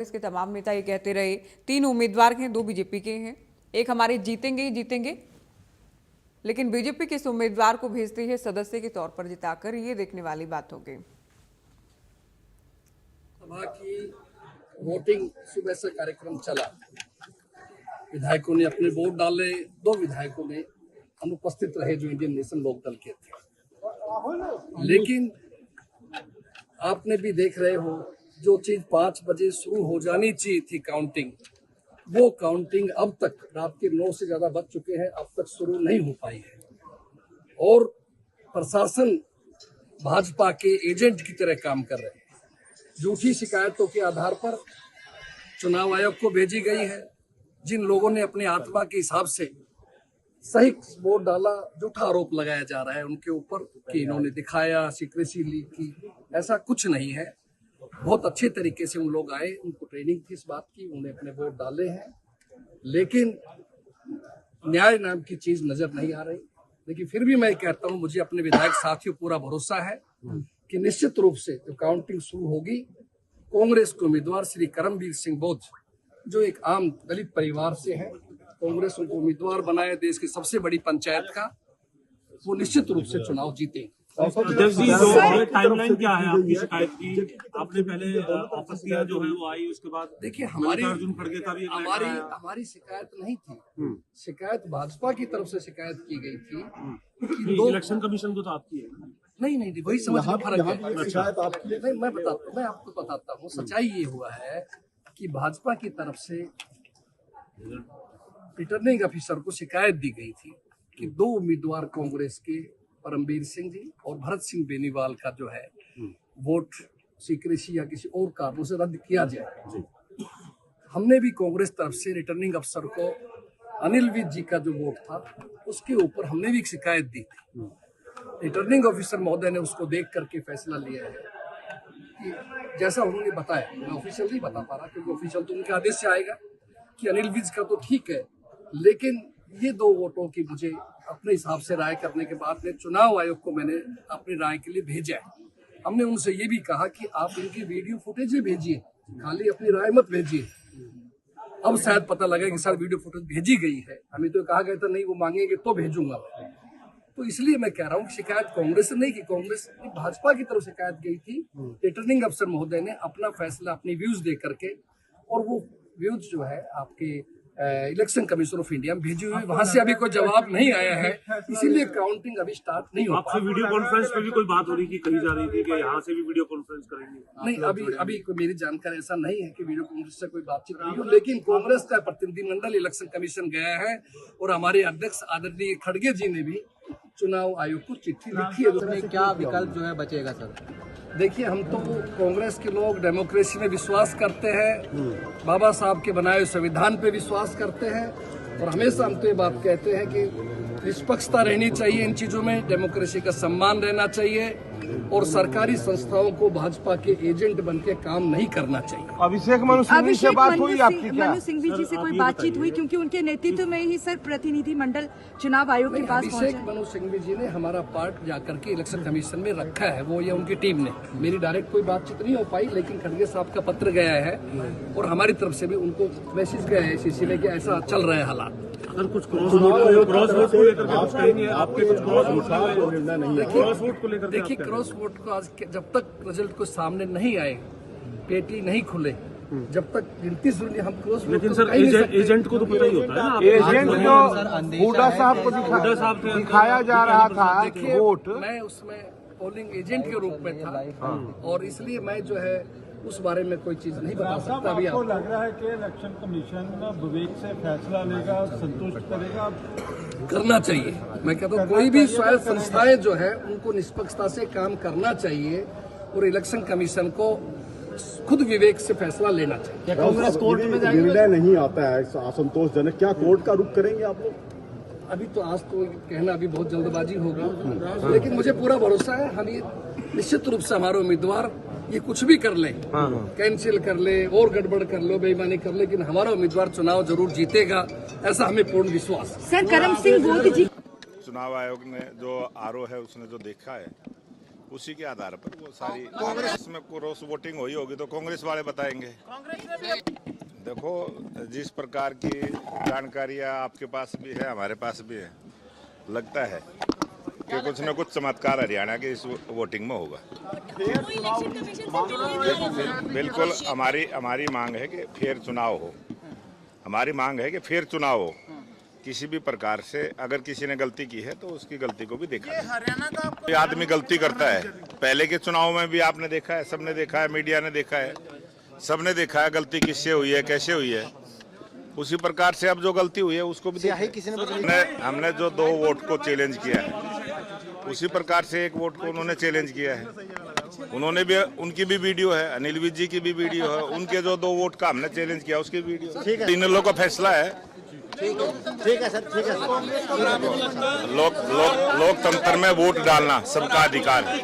इसके तमाम नेता ये कहते रहे, 3 उम्मीदवार हैं, 2 बीजेपी के हैं, एक हमारे जीतेंगे ही जीतेंगे, लेकिन बीजेपी किस उम्मीदवार को भेजती है सदस्य के तौर पर जिताकर, ये देखने वाली बात होगी। सभा की वोटिंग सुबह से कार्यक्रम चला, विधायकों ने अपने वोट डाले, 2 विधायकों ने अनुपस्थित रहे जो इंडियन नेशनल लोकदल के थे। लेकिन आपने भी देख रहे हो, जो चीज 5 बजे शुरू हो जानी चाहिए थी काउंटिंग, वो काउंटिंग अब तक रात के 9 से ज्यादा बज चुके हैं, अब तक शुरू नहीं हो पाई है। और प्रशासन भाजपा के एजेंट की तरह काम कर रहे हैं। झूठी शिकायतों के आधार पर चुनाव आयोग को भेजी गई है। जिन लोगों ने अपने आत्मा के हिसाब से सही वोट डाला, झूठा आरोप लगाया जा रहा है उनके ऊपर कि इन्होंने दिखाया, सीक्रेसी लीक की। ऐसा कुछ नहीं है। बहुत अच्छे तरीके से उन लोग आए, उनको ट्रेनिंग थी इस बात की, उन्होंने अपने वोट डाले हैं, लेकिन न्याय नाम की चीज नजर नहीं आ रही। लेकिन फिर भी मैं कहता हूं, मुझे अपने विधायक साथियों पूरा भरोसा है कि निश्चित रूप से जब काउंटिंग शुरू होगी, कांग्रेस के उम्मीदवार श्री करमवीर सिंह बोझ, जो एक आम दलित परिवार से है, कांग्रेस उनको उम्मीदवार बनाए देश की सबसे बड़ी पंचायत का, वो निश्चित रूप से चुनाव जीते। टाइमलाइन क्या है आपकी शिकायत की? आपने पहले ऑफिस किया जो है वो आई, उसके बाद देखिए हमारी शिकायत नहीं थी। शिकायत भाजपा की तरफ से शिकायत की गई थी कि इलेक्शन कमीशन को तो आपकी है। नहीं वही समझ में फर्क है। शिकायत आपकी है। नहीं, मैं आपको बताता हूँ। सच्चाई ये हुआ है कि भाजपा की तरफ से रिटर्निंग ऑफिसर को शिकायत दी गई थी कि 2 उम्मीदवार कांग्रेस के परमवीर सिंह जी और भरत सिंह बेनीवाल का जो है वोट सीक्रेसी या किसी और कारणों से रद्द किया जाए। हमने भी कांग्रेस तरफ से रिटर्निंग अफसर को अनिल विज जी का जो वोट था उसके ऊपर हमने भी एक शिकायत दी थी। रिटर्निंग ऑफिसर महोदय ने उसको देख करके फैसला लिया है कि जैसा उन्होंने बताया, मैं ऑफिशियल नहीं बता पा रहा क्योंकि ऑफिशियल तो उनके आदेश से आएगा कि अनिल विज का तो ठीक है, लेकिन ये 2 वोटों की मुझे अपने हिसाब से राय करने के बाद में चुनाव आयोग को मैंने अपनी राय के लिए भेजा है। हमने उनसे ये भी कहा कि आप इनकी वीडियो फुटेज भी भेजिए, खाली अपनी राय मत भेजिए। अब शायद पता लगा कि सर वीडियो फुटेज भेजी गई है, हमें तो कहा गया था नहीं वो मांगेंगे तो भेजूंगा। तो इसलिए मैं कह रहा हूँ कि शिकायत कांग्रेस से नहीं की, कांग्रेस भाजपा की तरफ शिकायत गई थी। रिटर्निंग अफसर महोदय ने अपना फैसला अपनी व्यूज दे करके, और वो व्यूज जो है आपके इलेक्शन कमीशन ऑफ इंडिया में भेजी हुई, वहां से अभी कोई जवाब नहीं आया है, इसीलिए काउंटिंग अभी स्टार्ट नहीं हो। आपसे वीडियो कॉन्फ्रेंस पे भी कोई बात हो रही थी, कही जा रही थी कि यहाँ से भी वीडियो कॉन्फ्रेंस करेंगे? नहीं, अभी कोई मेरी जानकारी ऐसा नहीं है कि वीडियो कॉन्फ्रेंस से कोई बातचीत नहीं हो, लेकिन कांग्रेस का प्रतिनिधिमंडल इलेक्शन कमीशन गया है और हमारे अध्यक्ष आदरणीय खड़गे जी ने भी चुनाव आयोग को चिट्ठी लिखी है। उसमें क्या विकल्प जो है बचेगा सर? देखिए, हम तो कांग्रेस के लोग डेमोक्रेसी में विश्वास करते हैं, बाबा साहब के बनाए हुए संविधान पे विश्वास करते हैं, और हमेशा हम तो ये बात कहते हैं कि निष्पक्षता रहनी चाहिए इन चीजों में, डेमोक्रेसी का सम्मान रहना चाहिए, और सरकारी संस्थाओं को भाजपा के एजेंट बनके काम नहीं करना चाहिए। अभिषेक मनु सिंघवी से बात हुई आपकी क्या? मनु सिंघवी जी से कोई बातचीत हुई, क्योंकि उनके नेतृत्व में ही सर प्रतिनिधिमंडल चुनाव आयोग के पास पहुंचा? अभिषेक मनु सिंघवी जी ने हमारा पार्ट जाकर के इलेक्शन कमीशन में रखा है, वो या उनकी टीम ने। मेरी डायरेक्ट कोई बातचीत नहीं हो पाई, लेकिन खड़गे साहब का पत्र गया है और हमारी तरफ से भी उनको मैसेज गया है इसी में कि ऐसा चल रहा है हालात। अगर कुछ क्रॉस वोट को लेकर कुछ कहेंगे आपके, कुछ क्रॉस वोट को लेकर? देखिए, क्रॉस वोट को आज जब तक रिजल्ट को सामने नहीं आए, पेटी नहीं खुले, जब तक गिनती सुनी, हम क्रॉस वोट। लेकिन सर एजेंट को तो पता ही होता है ना, एजेंट तो हुड्डा साहब को दिखाया जा रहा था वोट। मैं उसमें पोलिंग एजेंट के रूप में था, और इसलिए मैं जो है उस बारे में कोई चीज नहीं बता सकता। अभी आपको लग रहा है कि इलेक्शन कमीशन विवेक से फैसला लेगा, संतुष्ट करेगा? करना चाहिए। मैं कहता हूँ कोई भी स्वायत्त संस्थाएं जो है उनको निष्पक्षता से काम करना चाहिए, और इलेक्शन कमीशन को खुद विवेक से फैसला लेना चाहिए। कांग्रेस कोर्ट में निर्णय नहीं आता है असंतोषजनक, क्या कोर्ट का रुख करेंगे आप लोग? अभी तो आज तो कहना अभी बहुत जल्दबाजी होगा, लेकिन मुझे पूरा भरोसा है हम ये निश्चित रूप से हमारे उम्मीदवार ये कुछ भी कर ले, कैंसिल कर ले और गड़बड़ कर लो, बेईमानी कर ले, लेकिन हमारा उम्मीदवार चुनाव जरूर जीतेगा, ऐसा हमें पूर्ण विश्वास है। सर करम सिंह बोध जी, चुनाव आयोग ने जो आरओ है उसने जो देखा है उसी के आधार पर वो सारी कांग्रेस में क्रॉस वोटिंग हुई होगी तो कांग्रेस वाले बताएंगे। देखो, जिस प्रकार की जानकारियां आपके पास भी है, हमारे पास भी है, लगता है कि कुछ न कुछ चमत्कार हरियाणा के इस वोटिंग में होगा। बिल्कुल हमारी मांग है कि फेयर चुनाव हो। हमारी मांग है कि फेयर चुनाव हो। किसी भी प्रकार से अगर किसी ने गलती की है तो उसकी गलती को भी देखा जाए। कोई आदमी गलती करता है, पहले के चुनाव में भी आपने देखा है, सबने देखा है, मीडिया ने देखा है, सबने देखा है गलती किससे हुई है, कैसे हुई है। उसी प्रकार से अब जो गलती हुई है उसको भी हमने जो 2 वोट को चैलेंज किया है, उसी प्रकार से 1 वोट को उन्होंने चैलेंज किया है। उन्होंने भी, उनकी भी वीडियो है, अनिल विज जी की भी वीडियो है, उनके जो 2 वोट का हमने चैलेंज किया उसकी वीडियो। इन्हीं लोगों का फैसला है। ठीक है सर, ठीक है सर। लोकतंत्र में वोट डालना सबका अधिकार है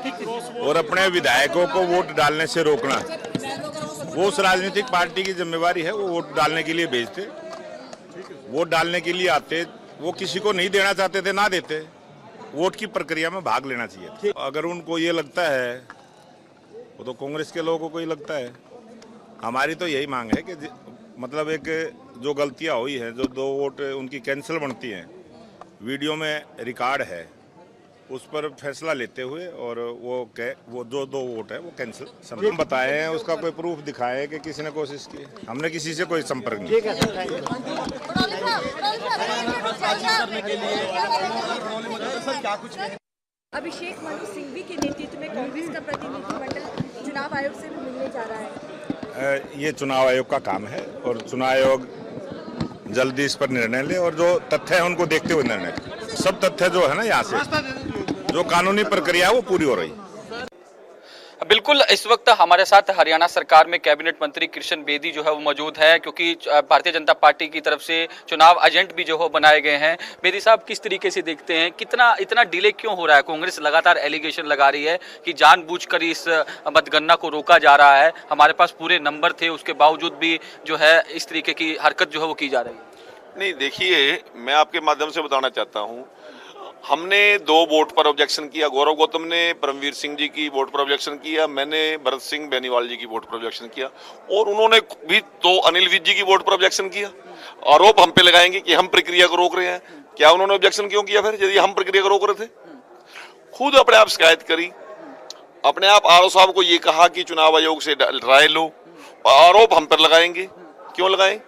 और अपने विधायकों को वोट डालने से रोकना वो उस राजनीतिक पार्टी की जिम्मेवारी है। वो वोट डालने के लिए भेजते, वोट डालने के लिए आते, वो किसी को नहीं देना चाहते थे ना देते। वोट की प्रक्रिया में भाग लेना चाहिए। अगर उनको ये लगता है, वो तो कांग्रेस के लोगों को ही लगता है। हमारी तो यही मांग है कि मतलब एक जो गलतियां हुई हैं, जो 2 वोट उनकी कैंसिल बनती हैं, वीडियो में रिकॉर्ड है, उस पर फैसला लेते हुए और वो जो 2 वोट है वो कैंसिल। हम बताए हैं, उसका कोई प्रूफ दिखाए कि किसी ने कोशिश की। हमने किसी से कोई संपर्क नहीं। अभिषेक मनु सिंघवी के नेतृत्व में कांग्रेस का प्रतिनिधिमंडल चुनाव आयोग से भी मिलने जा रहा है। ये चुनाव आयोग का काम है और चुनाव आयोग जल्दी इस पर निर्णय ले और जो तथ्य है उनको देखते हुए निर्णय। सब तथ्य जो है ना, यहाँ से जो कानूनी प्रक्रिया है वो पूरी हो रही है। बिल्कुल, इस वक्त हमारे साथ हरियाणा सरकार में कैबिनेट मंत्री कृष्ण बेदी जो है वो मौजूद है, क्योंकि भारतीय जनता पार्टी की तरफ से चुनाव एजेंट भी जो है बनाए गए हैं। बेदी साहब, किस तरीके से देखते हैं, इतना डिले क्यों हो रहा है? कांग्रेस लगातार एलिगेशन लगा रही है कि जानबूझकर इस मतगणना को रोका जा रहा है। हमारे पास पूरे नंबर थे, उसके बावजूद भी जो है इस तरीके की हरकत जो है वो की जा रही है। नहीं, देखिए, मैं आपके माध्यम से बताना चाहता हूँ, हमने 2 वोट पर ऑब्जेक्शन किया। गौरव गौतम ने परमवीर सिंह जी की वोट पर ऑब्जेक्शन किया, मैंने भरत सिंह बेनीवाल जी की वोट पर ऑब्जेक्शन किया और उन्होंने भी तो अनिल विज जी की वोट पर ऑब्जेक्शन किया। आरोप हम पे लगाएंगे कि हम प्रक्रिया को रोक रहे हैं। क्या उन्होंने ऑब्जेक्शन क्यों किया फिर, यदि हम प्रक्रिया को रोक रहे थे? खुद अपने आप शिकायत करी, अपने आप आरओ साहब को ये कहा कि चुनाव आयोग से राय लो, आरोप हम पर लगाएंगे। क्यों लगाएं?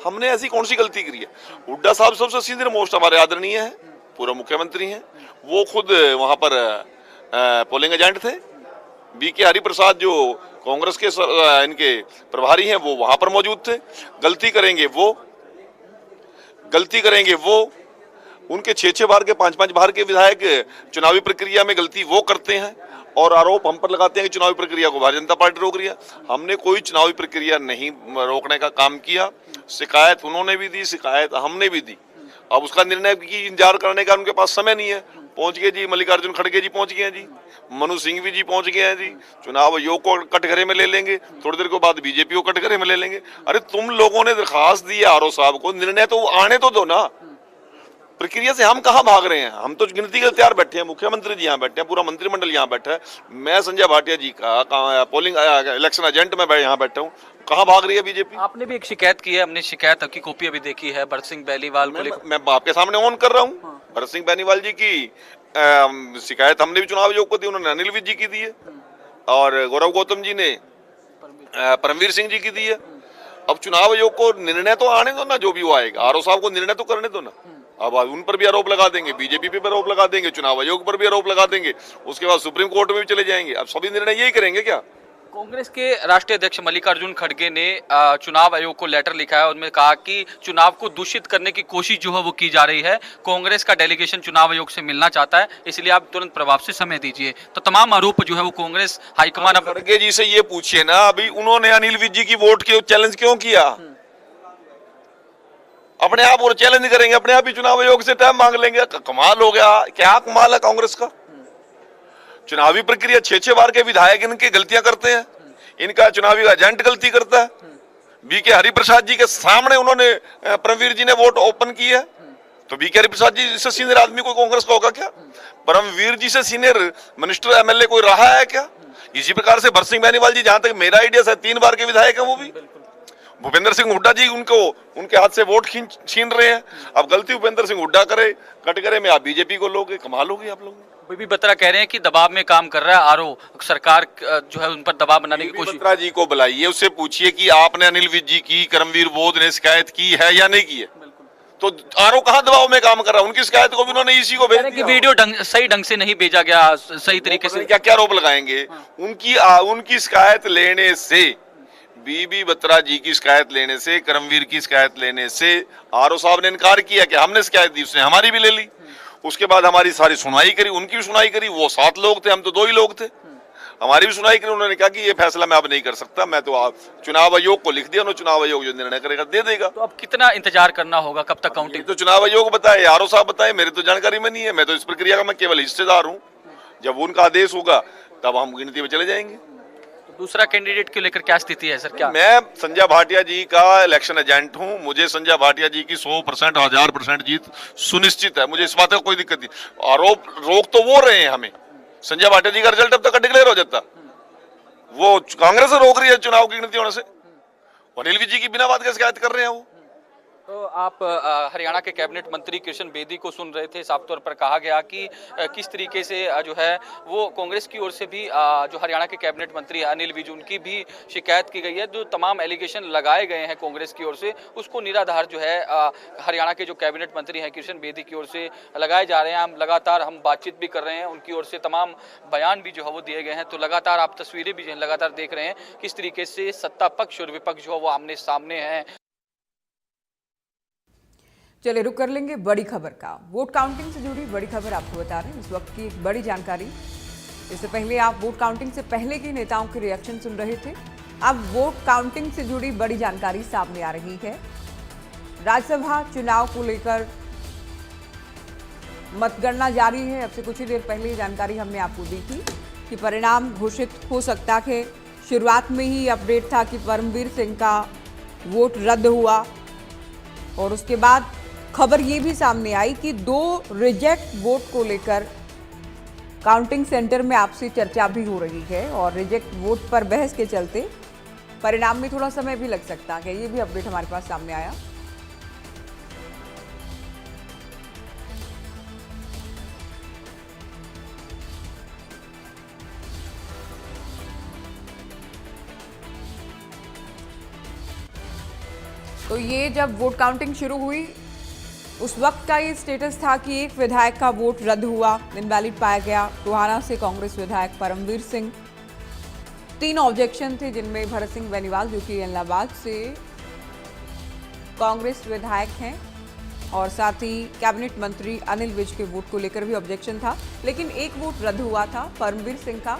हमने ऐसी कौन सी गलती करी है? हुड्डा साहब सबसे सीनियर मोस्ट हमारे आदरणीय है, पूर्व मुख्यमंत्री हैं, वो खुद वहां पर पोलिंग एजेंट थे। बीके हरिप्रसाद जो कांग्रेस के इनके प्रभारी हैं वो वहां पर मौजूद थे। गलती करेंगे वो उनके 6 बार के 5 बार के विधायक चुनावी प्रक्रिया में गलती वो करते हैं और आरोप हम पर लगाते हैं कि चुनावी प्रक्रिया को भारतीय जनता पार्टी रोक रही है। हमने कोई चुनावी प्रक्रिया नहीं रोकने का काम किया। शिकायत उन्होंने भी दी, शिकायत हमने भी दी। अब उसका निर्णय की इंतजार करने का उनके पास समय नहीं है। पहुंच गए जी, मल्लिकार्जुन खड़गे जी पहुंच गए हैं जी, मनु सिंघवी जी पहुंच गए हैं जी। चुनाव आयोग को कटघरे में ले लेंगे, थोड़ी देर के बाद बीजेपी को कटघरे में ले लेंगे। अरे तुम लोगों ने दरखास्त दी है आरओ साहब को, निर्णय तो आने तो दो ना। प्रक्रिया से हम कहाँ भाग रहे हैं? हम तो गिनती के तैयार बैठे हैं, मुख्यमंत्री जी यहाँ बैठे हैं, पूरा मंत्रिमंडल यहाँ बैठा है, मैं संजय भाटिया जी का पोलिंग इलेक्शन एजेंट में यहाँ बैठा हूँ। कहाँ भाग रही है बीजेपी? आपने भी एक शिकायत की है, हमने शिकायत की कॉपी अभी देखी है भरत सिंह बेनीवाल को। मैं आपके सामने ऑन कर रहा हूँ। भरत सिंह बेनीवाल जी की शिकायत हमने भी चुनाव आयोग को दी, उन्होंने अनिल विज जी की दी है और गौरव गौतम जी ने परमवीर सिंह जी की दी है। अब चुनाव आयोग को निर्णय तो आने दो ना, जो भी वो आएगा, आरओ साहब को निर्णय तो करने दो ना। अब उन पर भी आरोप लगा देंगे, बीजेपी पे आरोप लगा देंगे, चुनाव आयोग पर भी आरोप लगा देंगे, उसके बाद सुप्रीम कोर्ट में भी चले जाएंगे। अब सभी निर्णय यही करेंगे क्या? कांग्रेस के राष्ट्रीय अध्यक्ष मल्लिकार्जुन खड़गे ने चुनाव आयोग को लेटर लिखा है, उनमें कहा कि चुनाव को दूषित करने की कोशिश जो है वो की जा रही है। कांग्रेस का डेलीगेशन चुनाव आयोग से मिलना चाहता है, इसलिए आप तुरंत प्रभाव से समय दीजिए। तो तमाम आरोप जो है वो कांग्रेस हाईकमान खड़गे जी से ये पूछिए ना, अभी उन्होंने अनिल विज जी की वोट के चैलेंज क्यों किया? अपने आप और चैलेंज करेंगे, अपने आप ही चुनाव आयोग से टाइम मांग लेंगे। कमाल हो गया, क्या कमाल है कांग्रेस का? चुनावी प्रक्रिया 6 बार के विधायक इनके गलतियां करते हैं, इनका चुनावी एजेंट गलती करता है। बीके हरिप्रसाद जी के सामने उन्होंने परमवीर जी ने वोट ओपन की है, तो बीके प्रसाद जी से सीनियर आदमी कोई कांग्रेस का होगा क्या? परमवीर जी से सीनियर मिनिस्टर एमएलए कोई रहा है क्या? इसी प्रकार से भरत सिंह बेनीवाल जी, जहां तक मेरा आइडिया है, 3 बार के विधायक हैं वो भी। भूपेंद्र सिंह हुड्डा जी उनके हाथ से वोट छीन रहे हैं। अब गलती भूपेंद्र सिंह हुड्डा करे, कटघरे में आप बीजेपी को लोगे, कमाल होगी आप लोग। बीबी बत्रा कह रहे हैं कि दबाव में काम कर रहा है आरओ, सरकार जो है उन पर दबाव बनाने की कोशिश। बत्रा जी को बुलाइए, उससे पूछिए कि आपने अनिल विज जी की, करमवीर बोध ने शिकायत की है या नहीं की है। तो आरओ कहां दबाव में काम कर रहा है? उनकी शिकायत को भी उन्होंने इसी को भेज दिया। वीडियो सही ढंग से नहीं भेजा गया, सही तरीके से। क्या क्या आरोप लगाएंगे? उनकी शिकायत लेने से, बीबी बत्रा जी की शिकायत लेने से, करमवीर की शिकायत लेने से आरओ साहब ने इनकार किया कि हमने शिकायत दी, उसने हमारी भी ले ली। उसके बाद हमारी सारी सुनवाई करी, उनकी भी सुनवाई करी। वो 7 लोग थे, हम तो 2 ही लोग थे। हमारी भी सुनवाई करी। उन्होंने कहा कि ये फैसला मैं अब नहीं कर सकता, मैं तो चुनाव आयोग को लिख दिया, उन्होंने चुनाव आयोग जो निर्णय करेगा दे देगा। तो अब कितना इंतजार करना होगा, कब तक काउंटिंग? तो चुनाव आयोग बताए, आरओ साहब बताए, मेरी तो जानकारी में नहीं है। मैं तो इस प्रक्रिया का मैं केवल हिस्सेदार हूँ। जब उनका आदेश होगा तब हम गिनती में चले जाएंगे। तो दूसरा कैंडिडेट को लेकर क्या स्थिति है सर? क्या मैं संजय भाटिया जी का इलेक्शन एजेंट हूं। मुझे संजय भाटिया जी की 100%, 1000% जीत सुनिश्चित है। मुझे इस बात का कोई दिक्कत नहीं। आरोप रोक तो वो रहे हैं हमें। संजय भाटिया जी का रिजल्ट अब तक डिक्लेयर हो जाता, वो कांग्रेस रोक रही है चुनाव की गिनती होने से। अनिल विज जी की बिना बात के शिकायत कर रहे हैं वो। तो आप हरियाणा के कैबिनेट मंत्री कृष्ण बेदी को सुन रहे थे। साफ तौर पर कहा गया कि किस तरीके से जो है वो कांग्रेस की ओर से भी जो हरियाणा के कैबिनेट मंत्री अनिल विज, उनकी भी शिकायत की गई है। जो तमाम एलिगेशन लगाए गए हैं कांग्रेस की ओर से, उसको निराधार जो है हरियाणा के जो कैबिनेट मंत्री हैं कृष्ण बेदी की ओर से लगाए जा रहे हैं। हम बातचीत भी कर रहे हैं, उनकी ओर से तमाम बयान भी जो है वो दिए गए हैं। तो लगातार आप तस्वीरें भी लगातार देख रहे हैं किस तरीके से सत्ता पक्ष और विपक्ष जो है वो आमने सामने हैं। चलिए रुक कर लेंगे बड़ी खबर का। वोट काउंटिंग से जुड़ी बड़ी खबर आपको बता रहे हैं इस वक्त की एक बड़ी जानकारी। इससे पहले आप वोट काउंटिंग से पहले के नेताओं के रिएक्शन सुन रहे थे। अब वोट काउंटिंग से जुड़ी बड़ी जानकारी सामने आ रही है। राज्यसभा चुनाव को लेकर मतगणना जारी है। अब से कुछ ही देर पहले जानकारी हमने आपको दी थी कि परिणाम घोषित हो सकता है। शुरुआत में ही अपडेट था कि परमवीर सिंह का वोट रद्द हुआ और उसके बाद खबर ये भी सामने आई कि 2 रिजेक्ट वोट को लेकर काउंटिंग सेंटर में आपसी चर्चा भी हो रही है और रिजेक्ट वोट पर बहस के चलते परिणाम में थोड़ा समय भी लग सकता है। ये भी अपडेट हमारे पास सामने आया। तो ये जब वोट काउंटिंग शुरू हुई उस वक्त का ये स्टेटस था कि एक विधायक का वोट रद्द हुआ, इनवैलिड पाया गया। टोहाना से कांग्रेस विधायक परमवीर सिंह। 3 ऑब्जेक्शन थे जिनमें भरत सिंह बेनीवाल जो कि इलाहाबाद से कांग्रेस विधायक हैं और साथ ही कैबिनेट मंत्री अनिल विज के वोट को लेकर भी ऑब्जेक्शन था, लेकिन एक वोट रद्द हुआ था परमवीर सिंह का।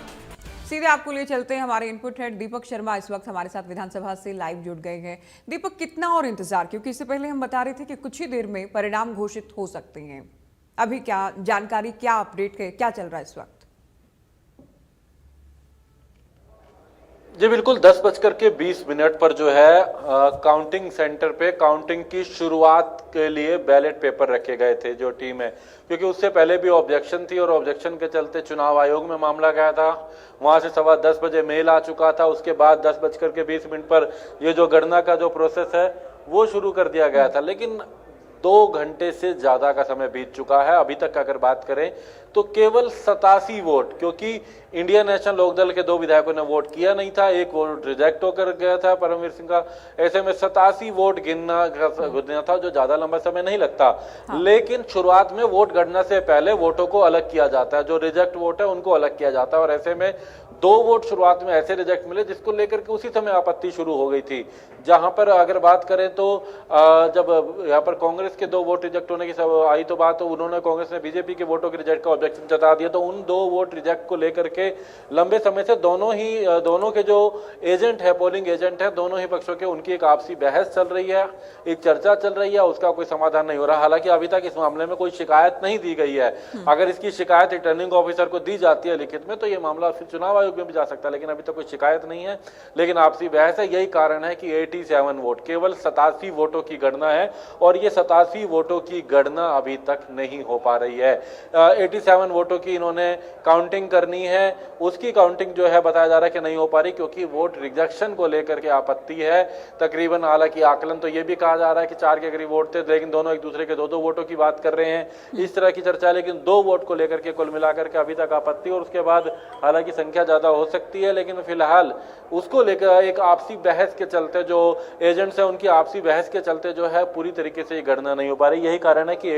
सीधे आपको लिए चलते हैं। हमारे इनपुट हेड दीपक शर्मा इस वक्त हमारे साथ विधानसभा से लाइव जुड़ गए हैं। दीपक, कितना और इंतजार, क्योंकि इससे पहले हम बता रहे थे कि कुछ ही देर में परिणाम घोषित हो सकते हैं। अभी क्या जानकारी, क्या अपडेट है, क्या चल रहा है इस वक्त? जी बिल्कुल, 10:20 पर जो है काउंटिंग सेंटर पे काउंटिंग की शुरुआत के लिए बैलेट पेपर रखे गए थे जो टीम है, क्योंकि उससे पहले भी ऑब्जेक्शन थी और ऑब्जेक्शन के चलते चुनाव आयोग में मामला गया था। वहां से 10:15 बजे मेल आ चुका था। उसके बाद 10:20 पर ये जो गणना का जो प्रोसेस है वो शुरू कर दिया गया था, लेकिन 2 घंटे से ज्यादा का समय बीत चुका है। अभी तक अगर बात करें तो केवल 87 वोट, क्योंकि इंडियन नेशनल लोकदल के 2 विधायकों ने वोट किया नहीं था, एक वोट रिजेक्ट होकर गया था परमवीर सिंह का। ऐसे में 87 वोट गिनना था, जो ज्यादा लंबा समय नहीं लगता। हाँ। लेकिन शुरुआत में वोट गणना से पहले वोटों को अलग किया जाता है, जो रिजेक्ट वोट है उनको अलग किया जाता है। और ऐसे में 2 वोट शुरुआत में ऐसे रिजेक्ट मिले जिसको लेकर के उसी समय आपत्ति शुरू हो गई थी। जहां पर अगर बात करें तो जब यहाँ पर कांग्रेस के 2 वोट रिजेक्ट होने की सब आई तो बात, तो उन्होंने कांग्रेस ने बीजेपी के वोटों के रिजेक्ट का ऑब्जेक्शन जता दिया। तो उन 2 वोट रिजेक्ट को लेकर के लंबे समय से दोनों के जो एजेंट है, पोलिंग एजेंट है, दोनों ही पक्षों के उनकी एक आपसी बहस चल रही है, एक चर्चा चल रही है, उसका कोई समाधान नहीं हो रहा। हालांकि अभी तक इस मामले में कोई शिकायत नहीं दी गई है। अगर इसकी शिकायत रिटर्निंग ऑफिसर को दी जाती है लिखित में, तो ये मामला फिर चुनाव आयोग में भी जा सकता है, लेकिन अभी तक कोई शिकायत नहीं है। लेकिन आपसी बहस है, यही कारण है कि 87 वोट, केवल 87 वोटों की गणना है और ये 87 वोटों की गणना अभी तक नहीं हो पा रही है। 87 वोटों की इन्होंने काउंटिंग करनी है, उसकी काउंटिंग जो है बताया जा रहा है कि नहीं हो पा रही, क्योंकि वोट रिजेक्शन को लेकर के आपत्ति है तकरीबन। हालांकि आकलन तो ये भी कहा जा रहा है कि 4 के करीब वोट थे, लेकिन दोनों एक दूसरे के 2-2 वोटों की बात कर रहे हैं, इस तरह की चर्चा है। लेकिन 2 वोट को लेकर के कुल मिलाकर के अभी तक आपत्ति, और उसके बाद हालांकि संख्या ज्यादा हो सकती है, लेकिन फिलहाल उसको लेकर एक आपसी बहस के चलते जो एजेंट्स है उनकी आपसी बहस के चलते जो है पूरी तरीके से गणना नहीं हो पा रही। यही कारण है कि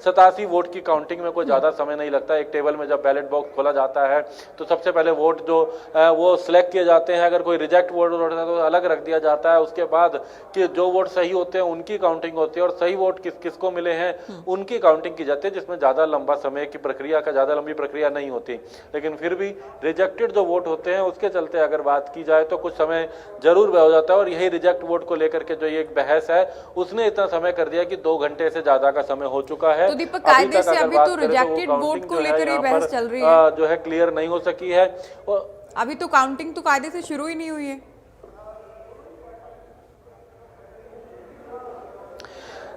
87 वोट की काउंटिंग में कोई ज्यादा समय नहीं लगता। एक टेबल में जब बैलेट बॉक्स खोला जाता है तो सबसे पहले वोट जो वो सिलेक्ट किए जाते हैं, अगर कोई रिजेक्ट वोट होता है तो अलग रख दिया जाता है। उसके बाद कि जो वोट सही होते हैं उनकी काउंटिंग होती है और सही वोट किसको मिले हैं उनकी काउंटिंग की जाती है, जिसमें ज्यादा लंबा समय की प्रक्रिया का ज्यादा लंबी प्रक्रिया नहीं होती। लेकिन फिर भी रिजेक्टेड जो वोट होते हैं उसके चलते अगर बात की जाए तो कुछ समय जरूर व्यय हो जाता है। और यही रिजेक्ट वोट को लेकर के जो ये एक बहस है उसने इतना समय कर दिया कि 2 घंटे से ज्यादा का समय हो चुका है। तो दीपक, कायदे से अभी तो रिजेक्टेड वोट को लेकर ये बहस चल रही है, जो है क्लियर नहीं हो सकी है। अभी तो काउंटिंग तो कायदे से शुरू ही नहीं हुई है।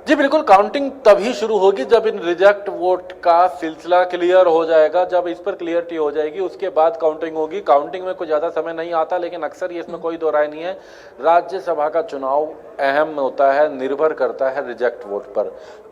जी बिल्कुल, काउंटिंग तभी शुरू होगी जब इन रिजेक्ट वोट का सिलसिला क्लियर हो जाएगा, जब इस पर क्लियरिटी हो जाएगी उसके बाद काउंटिंग होगी। काउंटिंग में कोई ज्यादा समय नहीं आता, लेकिन अक्सर ये इसमें कोई दो राय नहीं है, राज्यसभा का चुनाव अहम होता है, निर्भर करता है रिजेक्ट वोट पर,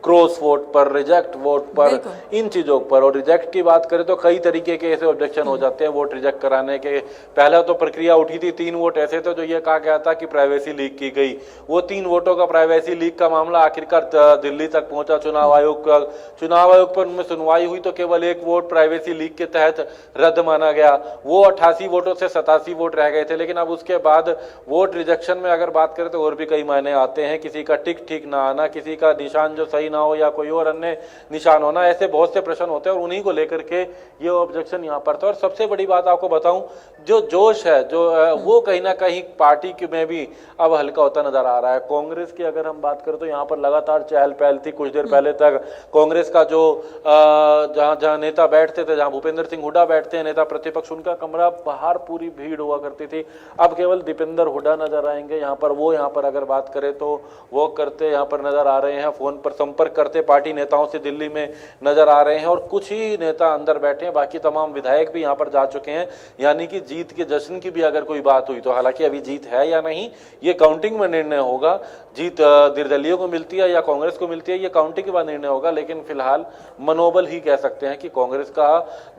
क्रॉस वोट पर, रिजेक्ट वोट पर, इन चीजों पर। और रिजेक्ट की बात करें तो कई तरीके के ऐसे ऑब्जेक्शन हो जाते हैं वोट रिजेक्ट कराने के। पहले तो प्रक्रिया उठी थी, 3 वोट ऐसे थे जो ये कहा गया था कि प्राइवेसी लीक की गई। वो 3 वोटों का प्राइवेसी लीक का मामला आखिरकार दिल्ली तक पहुंचा चुनाव आयोग का। चुनाव आयोग पर उनमें सुनवाई हुई तो केवल 1 वोट प्राइवेसी लीक के तहत रद्द माना गया। वो 88 वोटों से 87 वोट रह गए थे। लेकिन अब उसके बाद वोट रिजेक्शन में अगर बात करें तो और भी कई मायने आते हैं, किसी का टिक ठीक ना आना, किसी का निशान जो सही ना हो या कोई और अन्य निशान होना, ऐसे बहुत से प्रश्न होते हैं और उन्हीं को लेकर के ये ऑब्जेक्शन यहाँ पर था। और सबसे बड़ी बात आपको बताऊं, जो जोश है जो वो कहीं ना कहीं पार्टी में भी अब हल्का होता नजर आ रहा है। कांग्रेस की अगर हम बात करें तो यहाँ पर लगातार चहल पहल थी। कुछ देर पहले तक कांग्रेस का जो जहां नेता बैठते थे, जहां भूपेंद्र सिंह हुड्डा बैठते हैं नेता प्रतिपक्ष, उनका कमरा बाहर पूरी भीड़ हुआ करती थी। अब केवल दीपेंद्र हुड्डा नजर आएंगे यहाँ पर। वो यहाँ पर अगर बात करें तो वॉक करते यहाँ पर नजर आ रहे हैं, फोन पर संपर्क करते पार्टी नेताओं से दिल्ली में नजर आ रहे हैं और कुछ ही नेता अंदर बैठे हैं, बाकी तमाम विधायक भी यहाँ पर जा चुके हैं। यानी कि जीत के जश्न की भी अगर कोई बात हुई तो, हालांकि अभी जीत है या नहीं ये काउंटिंग में निर्णय होगा, जीत निर्दलीयों को मिलती है या कांग्रेस को मिलती है ये काउंटिंग के बाद निर्णय होगा। लेकिन फिलहाल मनोबल ही कह सकते हैं कि कांग्रेस का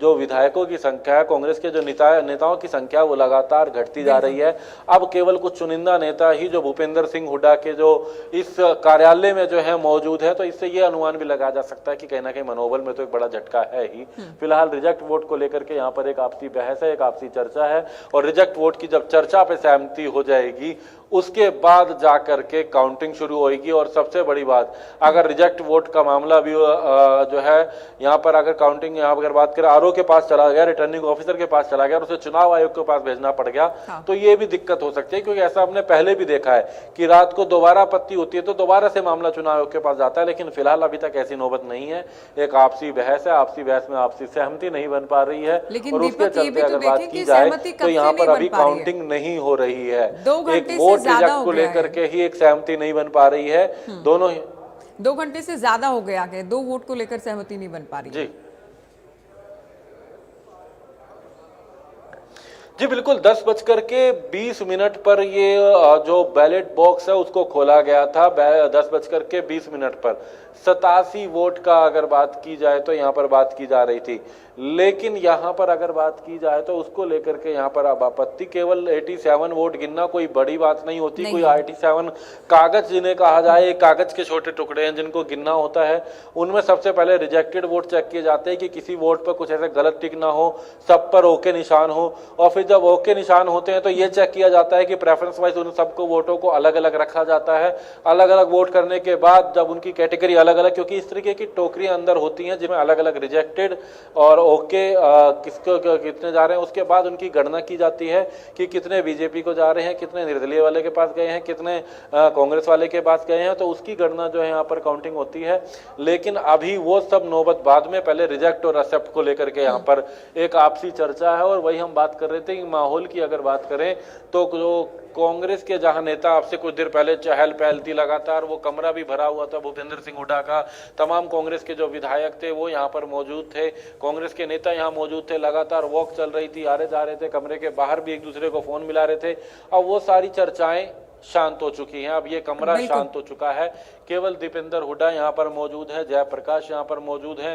जो विधायकों की संख्या है, कांग्रेस के जो नेताओं की संख्या वो लगातार घटती जा रही है। अब केवल कुछ चुनिंदा नेता ही जो भूपेंद्र सिंह हुड्डा के जो इस कार्यालय में जो है मौजूद है, तो इससे ये अनुमान भी लगाया जा सकता है कि कहीं ना कहीं मनोबल में तो एक बड़ा झटका है ही। फिलहाल रिजेक्ट वोट को लेकर के यहाँ पर एक आपसी बहस है, एक आपसी चर्चा है और रिजेक्ट वोट की जब चर्चा पे सहमति हो जाएगी उसके बाद जाकर के काउंटिंग शुरू होगी। और सबसे बड़ी बात, अगर रिजेक्ट वोट का मामला भी जो है यहाँ पर अगर काउंटिंग यहाँ अगर बात करें आरओ के पास चला गया, रिटर्निंग ऑफिसर के पास चला गया और उसे चुनाव आयोग के पास भेजना पड़ गया, तो ये भी दिक्कत हो सकती है। क्योंकि ऐसा हमने पहले भी देखा है कि रात को दोबारा आपत्ति होती है तो दोबारा से मामला चुनाव आयोग के पास जाता है। लेकिन फिलहाल अभी तक ऐसी नौबत नहीं है, एक आपसी बहस है, आपसी बहस में आपसी सहमति नहीं बन पा रही है। और उसके चलते अगर बात की जाए तो यहाँ पर अभी काउंटिंग नहीं हो रही है, एक वोट रिजेक्ट को लेकर के ही एक सहमति नहीं बन पा रही है। दोनों 2 घंटे से ज्यादा हो गया है, 2 वोट को लेकर सहमति नहीं बन पा रही जी। जी बिल्कुल, 10:20 पर ये जो बैलेट बॉक्स है उसको खोला गया था। 10:20 पर 87 वोट का अगर बात की जाए तो यहाँ पर बात की जा रही थी। लेकिन यहाँ पर अगर बात की जाए तो उसको लेकर के यहाँ पर अब आपत्ति, केवल 87 वोट गिनना कोई बड़ी बात नहीं होती। कोई 87 कागज जिन्हें कहा जाए, कागज के छोटे टुकड़े हैं जिनको गिनना होता है। उनमें सबसे पहले रिजेक्टेड वोट चेक किए जाते हैं कि किसी वोट पर कुछ ऐसे गलत टिक ना हो, सब पर ओके निशान हो। और फिर जब ओके निशान होते हैं तो ये चेक किया जाता है कि प्रेफरेंस वाइज उन सबको वोटों को अलग अलग रखा जाता है। अलग अलग वोट करने के बाद जब उनकी कैटेगरी अलग अलग, क्योंकि इस तरीके की टोकरियां अंदर होती हैं जिसमें अलग अलग रिजेक्टेड और ओके किसको कितने जा रहे हैं, उसके बाद उनकी गणना की जाती है कि कितने बीजेपी को जा रहे हैं, कितने निर्दलीय वाले के पास गए हैं, कितने कांग्रेस वाले के पास गए हैं, तो उसकी गणना जो है यहाँ पर काउंटिंग होती है। लेकिन अभी वो सब नौबत बाद में, पहले रिजेक्ट और एक्सेप्ट को लेकर के यहाँ पर एक आपसी चर्चा है। और वही हम बात कर रहे थे कि माहौल की अगर बात करें तो जो कांग्रेस के जहां नेता आपसे कुछ देर पहले चहल पहल थी लगातार, वो कमरा भी भरा हुआ था भूपेंद्र सिंह हुड्डा का, तमाम कांग्रेस के जो विधायक थे वो यहाँ पर मौजूद थे, कांग्रेस के नेता यहाँ मौजूद थे, लगातार वॉक चल रही थी, आ रहे जा रहे थे, कमरे के बाहर भी एक दूसरे को फोन मिला रहे थे। अब वो सारी चर्चाएं शांत हो चुकी हैं, अब ये कमरा शांत हो चुका है। केवल दीपेंद्र हुड्डा यहाँ पर मौजूद है, जयप्रकाश यहाँ पर मौजूद हैं,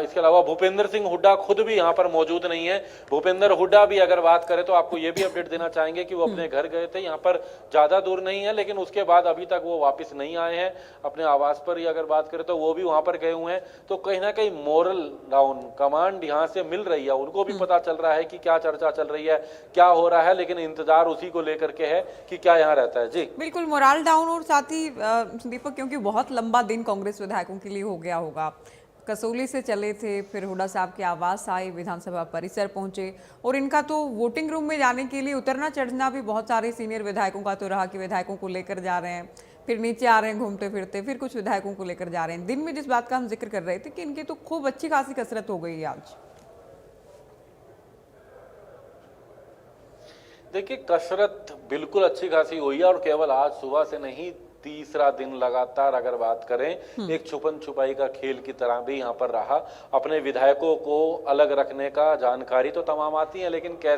इसके अलावा भूपेंद्र सिंह हुड्डा खुद भी यहाँ पर मौजूद नहीं है। भूपेंद्र हुड्डा भी अगर बात करें तो आपको ये भी अपडेट देना चाहेंगे कि वो अपने घर गए थे, यहाँ पर ज्यादा दूर नहीं है, लेकिन उसके बाद अभी तक वो वापस नहीं आए हैं अपने आवास पर। ही अगर बात करें तो वो भी वहां पर गए हुए हैं। तो कहीं ना कहीं मोरल डाउन कमांड यहाँ से मिल रही है, उनको भी पता चल रहा है कि क्या चर्चा चल रही है, क्या हो रहा है, लेकिन इंतजार उसी को लेकर के है कि क्या यहाँ रहता है। जी बिल्कुल, मोराल डाउन। और साथ ही दीपक, क्योंकि बहुत लंबा दिन कांग्रेस विधायकों के लिए हो गया होगा, कसौली से चले थे, फिर हुड्डा साहब के आवास आए, विधानसभा परिसर पहुंचे, और इनका तो वोटिंग रूम में जाने के लिए उतरना चढ़ना भी बहुत सारे सीनियर विधायकों का तो रहा कि विधायकों को लेकर जा रहे हैं, फिर नीचे आ रहे हैं घूमते फिरते, फिर कुछ विधायकों को लेकर जा रहे हैं। दिन में जिस बात का हम जिक्र कर रहे थे कि इनकी तो खूब अच्छी खासी कसरत हो गई है आज। देखिए, कसरत बिल्कुल अच्छी खासी हुई है, और केवल आज सुबह से नहीं, तीसरा दिन लगातार अगर बात करें एक छुपन छुपाई का खेल की तरह भी यहाँ पर रहा। अपने विधायकों को अलग रखने का जानकारी तो तमाम आती है, लेकिन कैसे